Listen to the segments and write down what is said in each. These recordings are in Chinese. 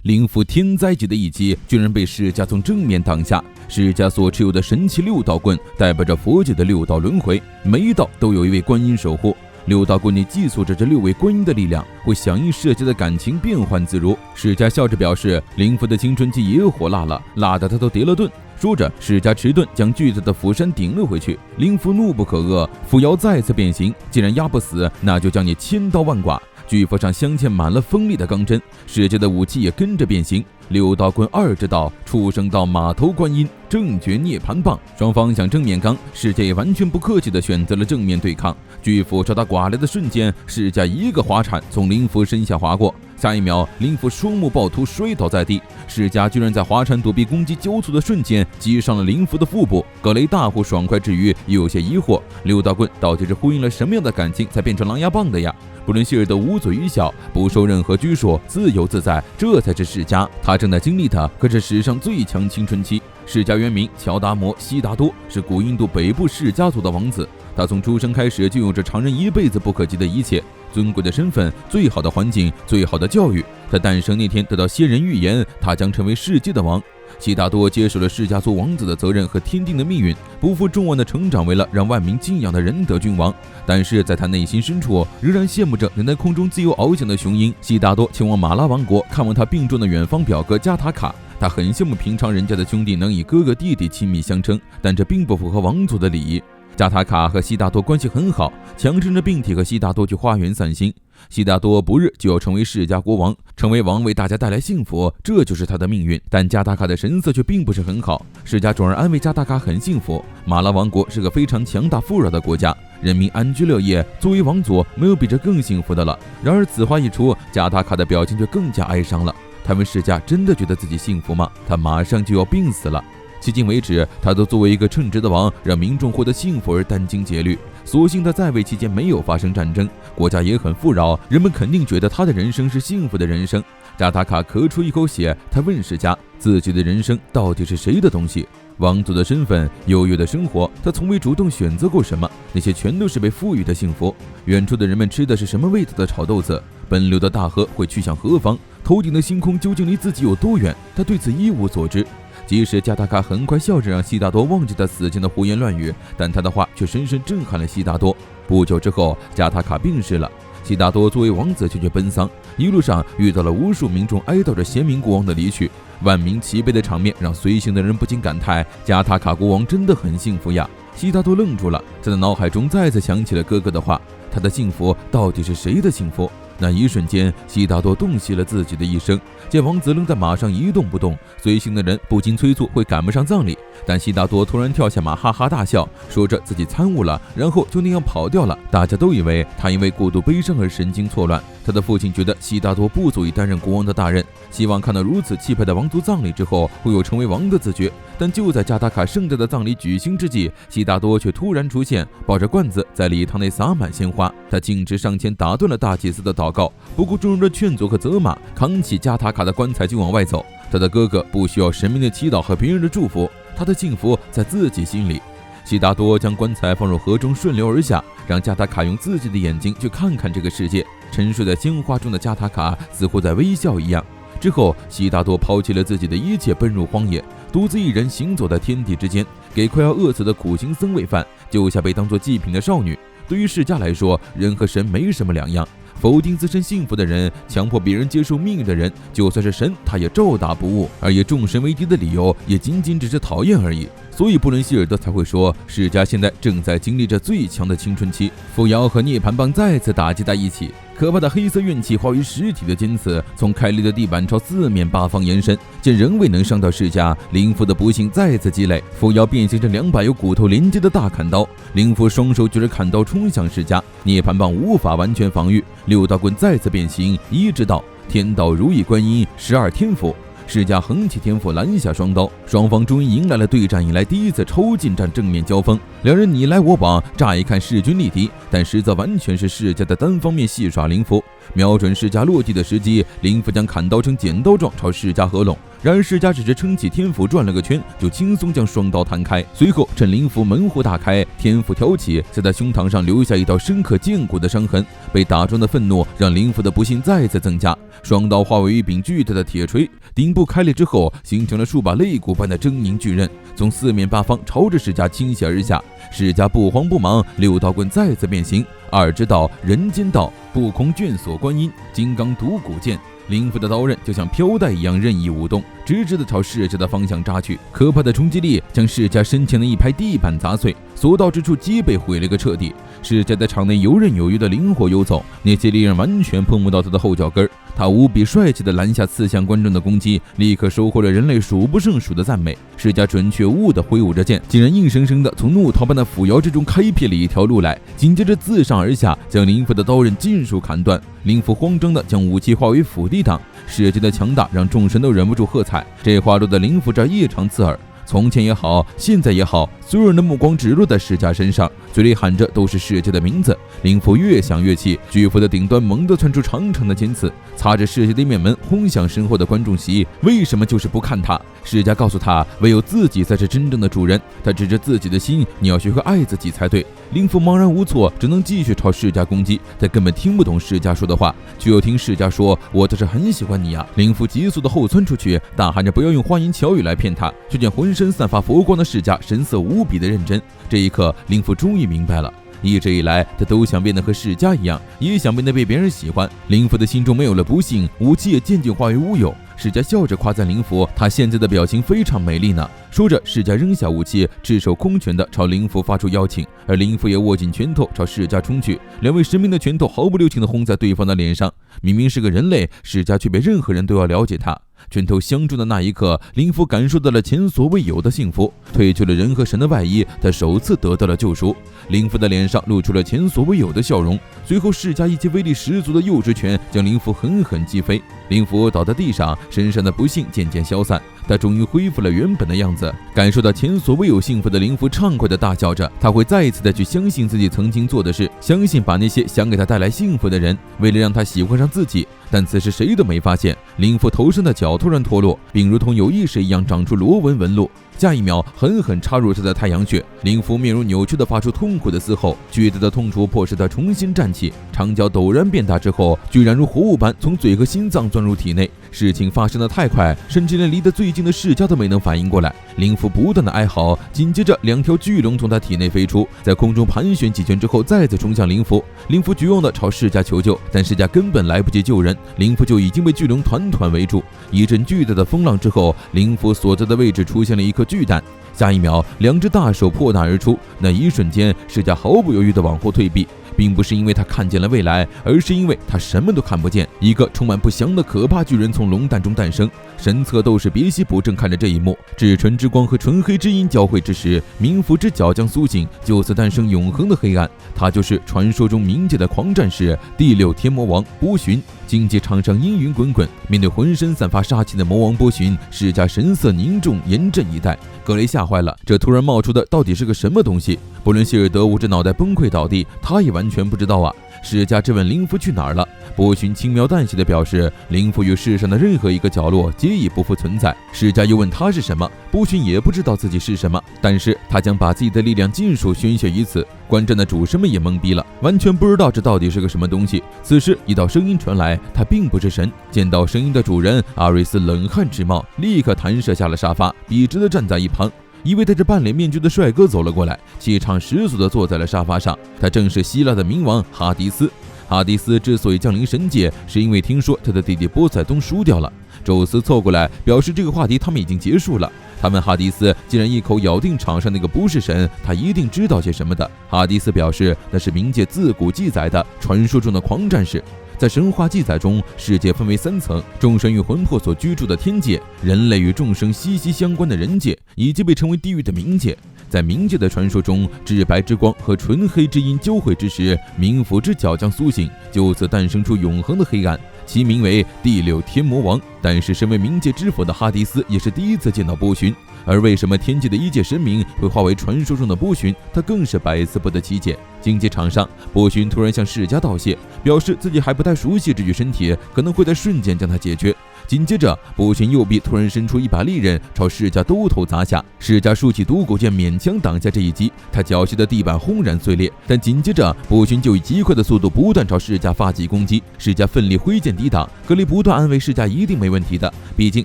灵符天灾级的一击居然被释迦从正面挡下。释迦所持有的神奇六道棍代表着佛界的六道轮回，每一道都有一位观音守护。六道棍里寄宿着这6位观音的力量，会响应释迦的感情，变幻自如。释迦笑着表示，灵符的青春期也火辣了，辣得他都跌了顿。说着，释迦迟钝将巨大的符山顶了回去。灵符怒不可遏，符妖再次变形，既然压不死，那就将你千刀万剐。巨符上镶嵌满了锋利的钢针，释迦的武器也跟着变形。六道棍二之道，畜生道马头观音，正觉涅槃棒。双方想正面刚，释迦也完全不客气地选择了正面对抗。巨斧朝他刮来的瞬间，释迦一个滑铲从灵符身下划过，下一秒灵符双目暴突摔倒在地。释迦居然在滑铲躲避攻击交错的瞬间击伤了灵符的腹部。葛雷大呼爽快之余也有些疑惑，六道棍到底是呼应了什么样的感情才变成狼牙棒的呀？布伦希尔德捂嘴一笑，不受任何拘束，自由自在，这才是释迦。他正在经历的可是史上最强青春期。释迦原名乔达摩·悉达多，是古印度北部释迦族的王子。他从出生开始就有着常人一辈子不可及的一切：尊贵的身份、最好的环境、最好的教育。他诞生那天得到先人预言，他将成为世界的王。悉达多接受了释迦族王子的责任和天定的命运，不负众望的成长为了让万民敬仰的仁德君王。但是在他内心深处，仍然羡慕着能在空中自由翱翔的雄鹰。悉达多前往马拉王国看望他病重的远方表哥加塔卡，他很羡慕平常人家的兄弟能以哥哥弟弟亲密相称，但这并不符合王族的礼仪。加塔卡和悉达多关系很好，强撑着病体和悉达多去花园散心。悉达多不日就要成为释迦国王，成为王为大家带来幸福，这就是他的命运。但加塔卡的神色却并不是很好，释迦转而安慰加塔卡很幸福。马拉王国是个非常强大富饶的国家，人民安居乐业，作为王族没有比这更幸福的了。然而此话一出，加塔卡的表情却更加哀伤了。他问释迦真的觉得自己幸福吗？他马上就要病死了。迄今为止，他都作为一个称职的王，让民众获得幸福而殚精竭虑。所幸他在位期间没有发生战争，国家也很富饶，人们肯定觉得他的人生是幸福的人生。加塔卡咳出一口血，他问释迦，自己的人生到底是谁的东西？王族的身份，优越的生活，他从未主动选择过什么，那些全都是被赋予的幸福。远处的人们吃的是什么味道的炒豆子？奔流的大河会去向何方？头顶的星空究竟离自己有多远？他对此一无所知。即使加塔卡很快笑着让悉达多忘记他死前的胡言乱语，但他的话却深深震撼了悉达多。不久之后，加塔卡病逝了。悉达多作为王子前去奔丧，一路上遇到了无数民众哀悼着贤明国王的离去，万民齐悲的场面让随行的人不禁感叹：加塔卡国王真的很幸福呀！悉达多愣住了，在他脑海中再次想起了哥哥的话，他的幸福到底是谁的幸福？那一瞬间，悉达多洞悉了自己的一生。见王子愣在马上一动不动，随行的人不禁催促会赶不上葬礼，但悉达多突然跳下马，哈哈大笑，说着自己参悟了，然后就那样跑掉了。大家都以为他因为过度悲伤而神经错乱。他的父亲觉得悉达多不足以担任国王的大任，希望看到如此气派的王族葬礼之后会有成为王的自觉。但就在加塔卡盛大的葬礼举行之际，悉达多却突然出现，抱着罐子在礼堂内洒满鲜花。他径直上前打断了大祭司的祷告，不顾众人的劝阻和责骂，扛起加塔卡的棺材就往外走。他的哥哥不需要神明的祈祷和别人的祝福，他的幸福在自己心里。悉达多将棺材放入河中顺流而下，让加塔卡用自己的眼睛去看看这个世界。沉睡在鲜花中的加塔卡似乎在微笑一样。之后，悉达多抛弃了自己的一切，奔入荒野，独自一人行走在天地之间，给快要饿死的苦行僧喂饭，救下被当作祭品的少女。对于释迦来说，人和神没什么两样。否定自身幸福的人，强迫别人接受命运的人，就算是神，他也照打不误。而以众神为敌的理由，也仅仅只是讨厌而已。所以布伦希尔德才会说，释迦现在正在经历着最强的青春期。扶摇和涅槃棒再次打击在一起，可怕的黑色怨气化为实体的尖刺，从开裂的地板朝四面八方延伸。见仍未能伤到释迦，灵符的不幸再次积累，扶摇变形成2把由骨头连接的大砍刀，灵符双手举着砍刀冲向释迦，涅槃棒无法完全防御，6道棍再次变形，一之道，天道如意观音，12天符。释迦横起天赋拦下双刀，双方终于迎来了对战以来第一次超近战正面交锋。两人你来我往，乍一看势均力敌，但实则完全是释迦的单方面戏耍灵符。瞄准释迦落地的时机，灵符将砍刀成剪刀状朝释迦合拢。然而释迦只是撑起天符转了个圈，就轻松将双刀弹开。随后趁灵符门户大开，天符挑起，在他胸膛上留下一道深刻坚固的伤痕。被打中的愤怒让灵符的不幸再次增加，双刀化为一柄巨大的铁锤，顶部开裂之后，形成了数把肋骨般的狰狞巨刃，从四面八方朝着释迦倾泻而下。释迦不慌不忙，六道棍再次变形，二之道、人间道、不空卷锁观音、金刚独骨剑。灵符的刀刃就像飘带一样任意舞动，直直地朝释迦的方向扎去。可怕的冲击力将释迦身前的一排地板砸碎，所到之处皆被毁了个彻底。释迦在场内游刃有余的灵活游走，那些利刃完全碰不到他的后脚跟。他无比帅气地拦下刺向观众的攻击，立刻收获了人类数不胜数的赞美。释迦准确无误地挥舞着剑，竟然硬生生地从怒涛般的斧摇之中开辟了一条路来，紧接着自上而下将灵符的刀刃尽数砍断。灵符慌张地将武器化为斧抵挡，释迦的强大让众神都忍不住喝彩。这话落在灵符这儿异常刺耳。从前也好，现在也好，所有人的目光只落在释迦身上，嘴里喊着都是释迦的名字。灵符越想越气，巨斧的顶端猛地窜出长长的尖刺，擦着释迦的面门轰向身后的观众席。为什么就是不看他？释迦告诉他，唯有自己才是真正的主人。他指着自己的心，你要学会爱自己才对。灵符茫然无措，只能继续朝释迦攻击。他根本听不懂释迦说的话，却又听释迦说：“我倒是很喜欢你啊！”灵符急速的后窜出去，大喊着不要用花言巧语来骗他。却见浑身散发佛光的释迦神色无比的认真。这一刻，灵符终于明白了。一直以来，他都想变得和释迦一样，也想变得被别人喜欢。灵符的心中没有了不幸，武器也渐渐化为乌有。释迦笑着夸赞灵符，他现在的表情非常美丽呢。说着，释迦扔下武器，赤手空拳地朝灵符发出邀请，而灵符也握紧拳头朝释迦冲去。两位神明的拳头毫不留情地轰在对方的脸上。明明是个人类，释迦却比任何人都要了解他。拳头相撞的那一刻，灵符感受到了前所未有的幸福，褪去了人和神的外衣，他首次得到了救赎。灵符的脸上露出了前所未有的笑容。随后，释迦一记威力十足的右直拳将灵符狠狠击飞，灵符倒在地上，身上的不幸渐渐消散，他终于恢复了原本的样子。感受到前所未有幸福的灵符畅快地大叫着，他会再一次的去相信自己曾经做的事，相信把那些想给他带来幸福的人，为了让他喜欢上自己。但此时谁都没发现，灵符头上的角突然脱落，并如同有意识一样长出螺纹纹路，下一秒狠狠插入他的太阳穴。灵符面容扭曲地发出痛苦的嘶吼，巨大的痛楚迫使他重新站起，长角陡然变大之后，居然如活物般从嘴和心脏钻入体内。事情发生得太快，甚至连离得最近的释迦都没能反应过来。灵符不断的哀嚎，紧接着两条巨龙从他体内飞出，在空中盘旋几圈之后再次冲向灵符。灵符绝望地朝释迦求救，但释迦根本来不及救人，灵符就已经被巨龙团团围住。一阵巨大的风浪之后，灵符所在的位置出现了一颗巨蛋，下一秒两只大手破蛋而出，那一瞬间释迦毫不犹豫地往后退避，并不是因为他看见了未来，而是因为他什么都看不见。一个充满不祥的可怕巨人从龙蛋中诞生。神策斗士别西卜正看着这一幕，至纯之光和纯黑之阴交汇之时，冥府之角将苏醒，就此诞生永恒的黑暗。他就是传说中冥界的狂战士第六天魔王波旬。竞技场上阴云滚滚，面对浑身散发杀气的魔王波旬，释迦神色凝重，严阵以待。格雷吓坏了，这突然冒出的到底是个什么东西？不论希尔德捂着脑袋崩溃倒地，他也完全不知道啊。释迦质问灵符去哪儿了，波旬轻描淡写地表示，灵符与世上的任何一个角落皆已不复存在。释迦又问他是什么，波旬也不知道自己是什么，但是他将把自己的力量尽数宣泄于此。观战的主神们也懵逼了，完全不知道这到底是个什么东西。此时一道声音传来，他并不是神。见到声音的主人，阿瑞斯冷汗直冒，立刻弹射下了沙发，笔直地站在一旁。一位戴着半脸面具的帅哥走了过来，气场十足地坐在了沙发上。他正是希腊的冥王哈迪斯。哈迪斯之所以降临神界，是因为听说他的弟弟波塞冬输掉了。宙斯凑过来表示这个话题他们已经结束了。他问哈迪斯，既然一口咬定场上那个不是神，他一定知道些什么的。哈迪斯表示，那是冥界自古记载的传说中的狂战士。在神话记载中，世界分为三层：众神与魂魄所居住的天界，人类与众生息息相关的人界，以及被称为地狱的冥界。在冥界的传说中，至白之光和纯黑之阴交汇之时，冥府之角将苏醒，就此诞生出永恒的黑暗，其名为第六天魔王。但是身为冥界之父的哈迪斯也是第一次见到波旬，而为什么天界的一界神明会化为传说中的波旬，他更是百思不得其解。竞技场上，波旬突然向释迦道谢，表示自己还不太熟悉这具身体，可能会在瞬间将他解决。紧接着，波旬右臂突然伸出一把利刃，朝世家兜头砸下。世家竖起独孤剑，勉强挡下这一击。他脚下的地板轰然碎裂，但紧接着，波旬就以极快的速度不断朝世家发起攻击。世家奋力挥剑抵挡，格雷不断安慰世家一定没问题的，毕竟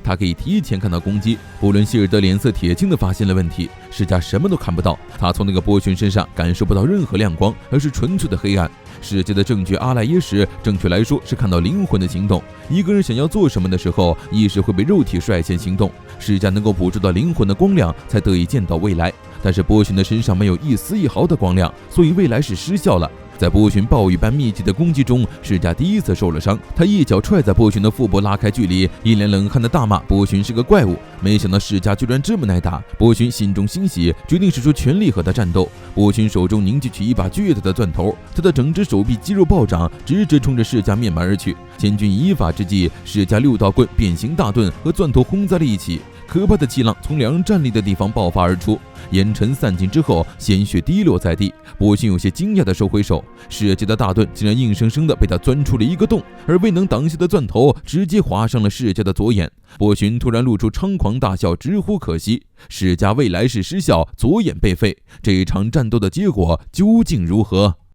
他可以提前看到攻击。布伦希尔德脸色铁青地发现了问题，世家什么都看不到，他从那个波旬身上感受不到任何亮光，而是纯粹的黑暗。世界的证据阿赖耶识，正确来说是看到灵魂的行动。一个人想要做什么的时候，意识会被肉体率先行动。世家能够捕捉到灵魂的光亮，才得以见到未来。但是波旬的身上没有一丝一毫的光亮，所以未来是失效了。在波旬暴雨般密集的攻击中，世家第一次受了伤。他一脚踹在波旬的腹部，拉开距离，一脸冷汗的大骂波旬是个怪物。没想到世家居然这么耐打，波旬心中欣喜，决定使出全力和他战斗。波旬手中凝聚起一把巨大的钻头，他的整只手臂肌肉暴涨，直直冲着世家面埋而去。千钧一发之际，世家6道棍、变形大盾和钻头轰在了一起，可怕的气浪从两人站立的地方爆发而出。烟尘散尽之后，鲜血滴落在地。波旬有些惊讶地收回手，世家的大盾竟然硬生生地被他钻出了一个洞，而未能挡下的钻头直接划伤了世家的左眼。波旬突然露出猖狂大笑，直呼可惜。世家未来是失效，左眼被废。这一场战斗的结果究竟如何？